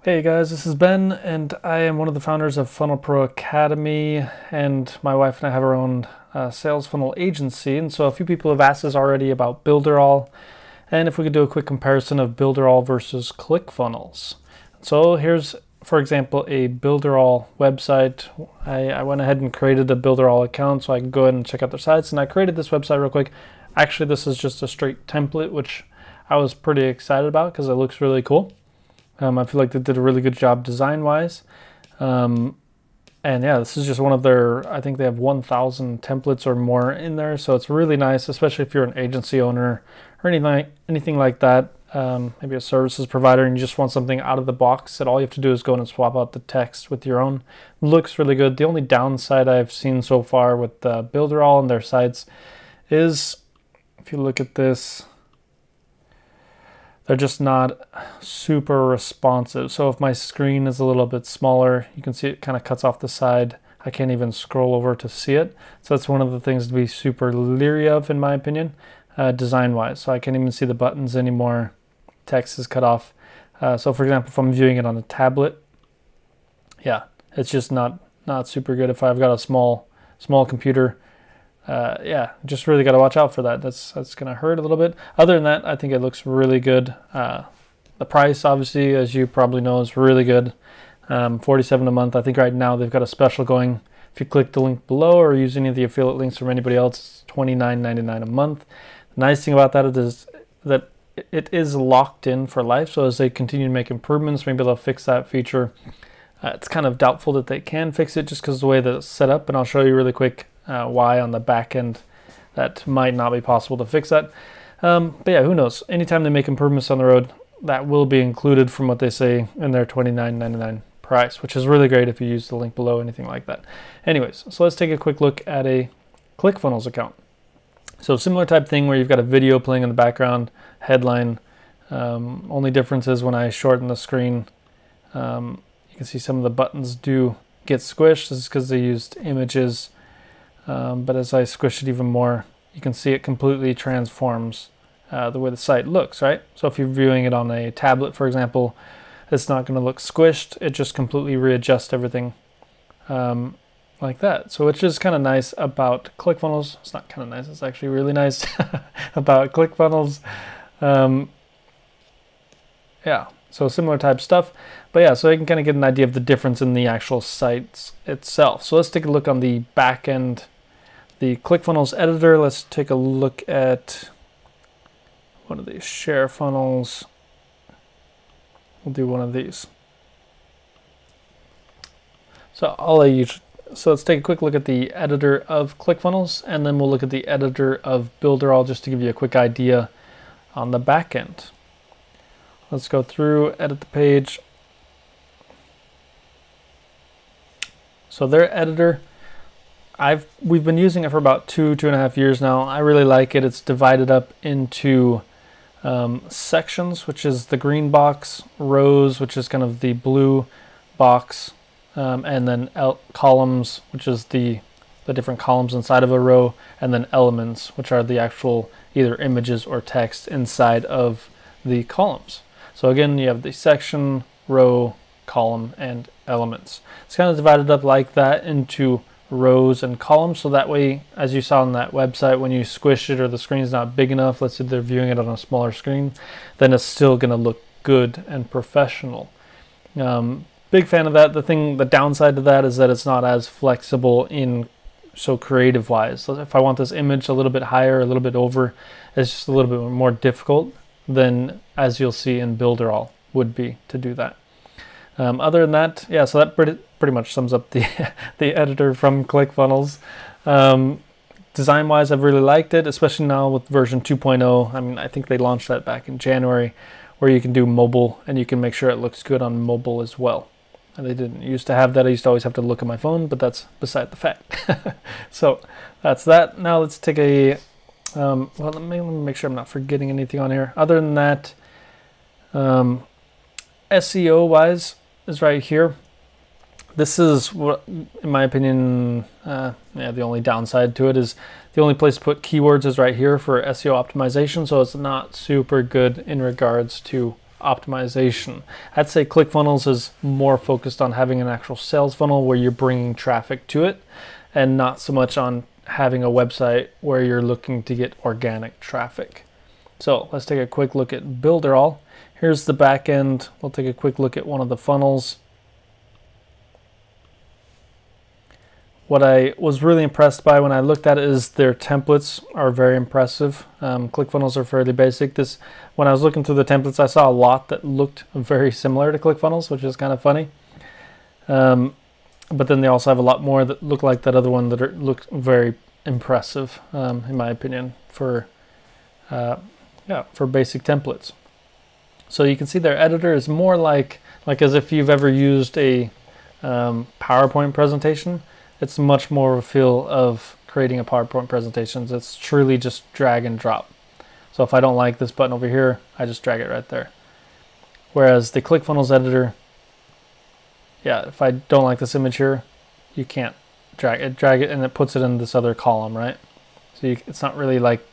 Hey guys, this is Ben, and I am one of the founders of Funnel Pro Academy, and my wife and I have our own sales funnel agency. And so a few people have asked us already about Builderall, and if we could do a quick comparison of Builderall versus ClickFunnels. So here's, for example, a Builderall website. I went ahead and created a Builderall account so I can go ahead and check out their sites, and I created this website real quick. Actually, this is just a straight template, which I was pretty excited about because it looks really cool. I feel like they did a really good job design-wise. And yeah, this is just one of their, I think they have 1,000 templates or more in there. So it's really nice, especially if you're an agency owner or anything like that. Maybe a services provider and you just want something out of the box that all you have to do is go in and swap out the text with your own. Looks really good. The only downside I've seen so far with Builderall and their sites is, if you look at this, they're just not super responsive. So if my screen is a little bit smaller, you can see it kind of cuts off the side. I can't even scroll over to see it. So that's one of the things to be super leery of, in my opinion, design-wise. So I can't even see the buttons anymore. Text is cut off. So for example, if I'm viewing it on a tablet, yeah, it's just not super good. If I've got a small computer, yeah, just really got to watch out for that. That's going to hurt a little bit. Other than that, I think it looks really good. The price, obviously, as you probably know, is really good. $47 a month. I think right now they've got a special going. If you click the link below or use any of the affiliate links from anybody else, it's $29.99 a month. The nice thing about that is that it is locked in for life. So as they continue to make improvements, maybe they'll fix that feature. It's kind of doubtful that they can fix it just because of the way that it's set up, and I'll show you really quick why on the back end that might not be possible to fix that. But yeah, who knows? Anytime they make improvements on the road, that will be included from what they say in their $29.99 price, which is really great if you use the link below, anything like that. Anyways, so let's take a quick look at a ClickFunnels account. So similar type thing where you've got a video playing in the background, headline. Only difference is when I shorten the screen, you can see some of the buttons do get squished. This is because they used images. But as I squish it even more, you can see it completely transforms the way the site looks, right? So if you're viewing it on a tablet, for example, it's not going to look squished. It just completely readjusts everything like that. So which is kind of nice about ClickFunnels. It's not kind of nice, it's actually really nice about ClickFunnels. Yeah, so similar type stuff. But yeah, so you can kind of get an idea of the difference in the actual sites itself. So let's take a look on the back end. The ClickFunnels editor, let's take a look at one of these share funnels. We'll do one of these. So let's take a quick look at the editor of ClickFunnels, and then we'll look at the editor of Builderall just to give you a quick idea on the back end. Let's go through, edit the page. So their editor, we've been using it for about 2.5 years now. I really like it. It's divided up into sections, which is the green box, rows, which is kind of the blue box, and then columns, which is the different columns inside of a row, and then elements, which are the actual either images or text inside of the columns. So again, you have the section, row, column, and elements. It's kind of divided up like that into rows and columns, so that way, as you saw on that website, when you squish it or the screen's not big enough, let's say they're viewing it on a smaller screen, then it's still going to look good and professional. Big fan of that. The downside to that is that it's not as flexible in creative wise. So if I want this image a little bit higher, a little bit over, it's just a little bit more difficult than, as you'll see in Builderall, would be to do that. Other than that, yeah, so that pretty much sums up the editor from ClickFunnels. Design-wise, I've really liked it, especially now with version 2.0. I mean, I think they launched that back in January, where you can do mobile, and you can make sure it looks good on mobile as well. And they didn't used to have that. I used to always have to look at my phone, but that's beside the fact. So that's that. Now let's take a, well, let me make sure I'm not forgetting anything on here. Other than that, SEO-wise is right here. This is what, in my opinion, yeah, the only downside to it is the only place to put keywords is right here for SEO optimization. So it's not super good in regards to optimization. I'd say ClickFunnels is more focused on having an actual sales funnel where you're bringing traffic to it, and not so much on having a website where you're looking to get organic traffic. So let's take a quick look at Builderall. Here's the back end. We'll take a quick look at one of the funnels. What I was really impressed by when I looked at it is their templates are very impressive. ClickFunnels are fairly basic. When I was looking through the templates, I saw a lot that looked very similar to ClickFunnels, which is kind of funny. But then they also have a lot more that look like that other one that look very impressive, in my opinion, for basic templates. So you can see their editor is more like as if you've ever used a PowerPoint presentation. It's much more of a feel of creating a PowerPoint presentation. It's truly just drag and drop. So if I don't like this button over here, I just drag it right there. Whereas the ClickFunnels editor, if I don't like this image here, you can't drag it and it puts it in this other column, right? So it's not really like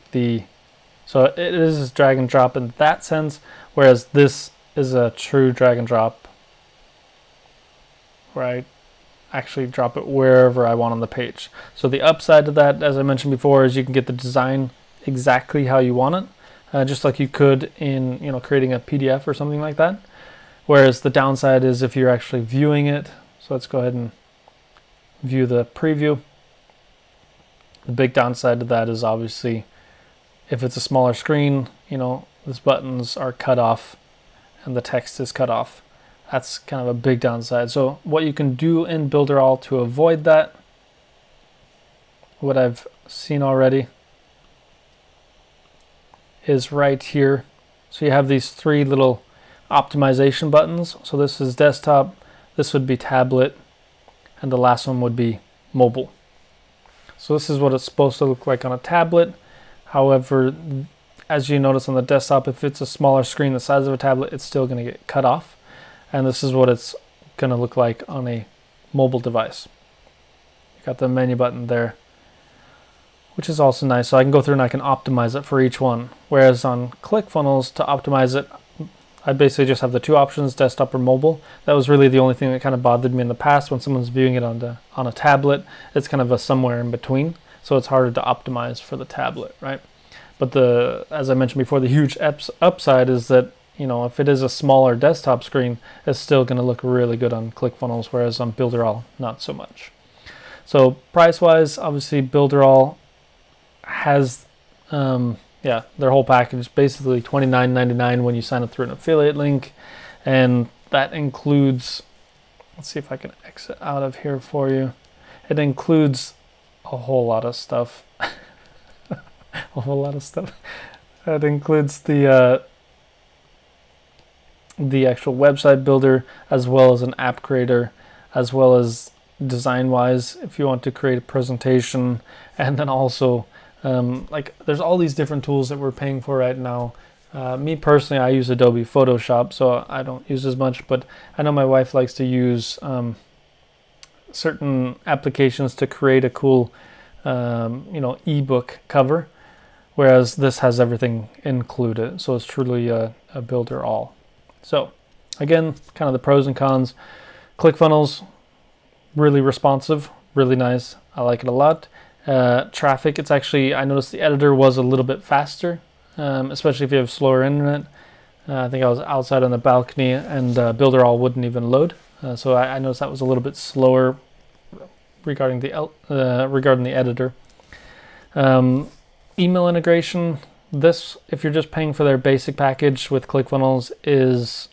so it is drag and drop in that sense, whereas this is a true drag and drop where I actually drop it wherever I want on the page. So the upside to that, as I mentioned before, is you can get the design exactly how you want it, just like you could in creating a PDF or something like that. Whereas the downside is if you're actually viewing it. So let's go ahead and view the preview. The big downside to that is obviously if it's a smaller screen, these buttons are cut off and the text is cut off. That's kind of a big downside. So what you can do in Builderall to avoid that, what I've seen already, is right here. So you have these three little optimization buttons. So this is desktop, this would be tablet, and the last one would be mobile. So this is what it's supposed to look like on a tablet. However, as you notice on the desktop, if it's a smaller screen the size of a tablet, it's still going to get cut off. And this is what it's going to look like on a mobile device. You got the menu button there, which is also nice. So I can go through and I can optimize it for each one. Whereas on ClickFunnels, to optimize it, I basically just have the two options, desktop or mobile. That was really the only thing that kind of bothered me in the past. When someone's viewing it on a tablet, it's kind of a somewhere in between. So it's harder to optimize for the tablet, right? But as I mentioned before, the huge upside is that if it is a smaller desktop screen, it's still going to look really good on ClickFunnels, whereas on Builderall, not so much. So price-wise, obviously Builderall has, their whole package, basically $29.99 when you sign up through an affiliate link, and that includes, let's see if I can exit out of here for you. It includes a whole lot of stuff. A whole lot of stuff. It includes the actual website builder, as well as an app creator, as well as design-wise, if you want to create a presentation, and then also there's all these different tools that we're paying for right now. Me personally, I use Adobe Photoshop, so I don't use as much, but I know my wife likes to use certain applications to create a cool ebook cover, whereas this has everything included. So it's truly a Builderall. So again, kind of the pros and cons. ClickFunnels, really responsive, really nice. I like it a lot. Traffic, it's actually, I noticed the editor was a little bit faster, especially if you have slower internet. I think I was outside on the balcony and Builderall wouldn't even load. So I noticed that was a little bit slower regarding the editor. Email integration, this, if you're just paying for their basic package with ClickFunnels, is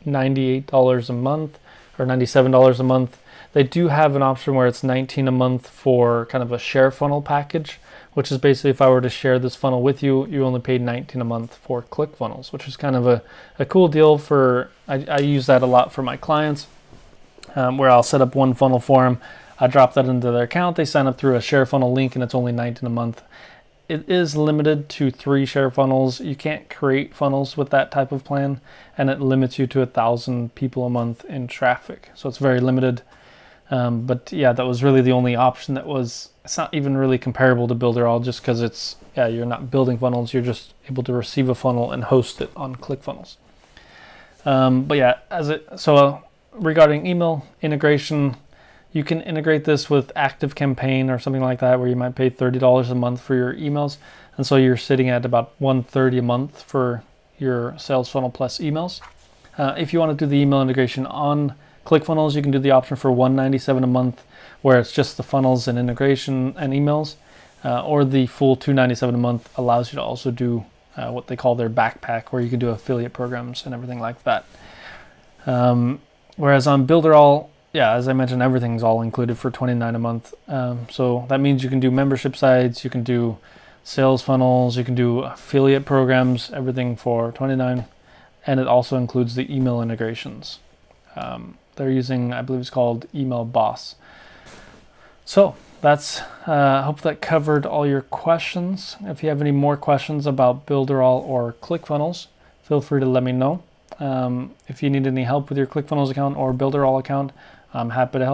$98 a month or $97 a month. They do have an option where it's $19 a month for kind of a share funnel package, which is basically if I were to share this funnel with you, you only paid $19 a month for ClickFunnels, which is kind of a cool deal for, I use that a lot for my clients, where I'll set up one funnel for them. I drop that into their account. They sign up through a share funnel link and it's only $19 a month. It is limited to 3 share funnels. You can't create funnels with that type of plan, and it limits you to 1,000 people a month in traffic. So it's very limited. But yeah, that was really the only option that was, it's not even really comparable to Builderall, just because it's, you're not building funnels, you're just able to receive a funnel and host it on ClickFunnels. But yeah, regarding email integration, you can integrate this with ActiveCampaign or something like that, where you might pay $30 a month for your emails. And so you're sitting at about $130 a month for your Sales Funnel Plus emails. If you want to do the email integration on ClickFunnels, you can do the option for $197 a month, where it's just the funnels and integration and emails, or the full $297 a month allows you to also do what they call their backpack, where you can do affiliate programs and everything like that. Whereas on Builderall, yeah, as I mentioned, everything's all included for $29 a month. So that means you can do membership sites, you can do sales funnels, you can do affiliate programs, everything for $29. And it also includes the email integrations. They're using, I believe it's called Email Boss. So that's, hope that covered all your questions. If you have any more questions about Builderall or ClickFunnels, feel free to let me know. If you need any help with your ClickFunnels account or Builderall account, I'm happy to help.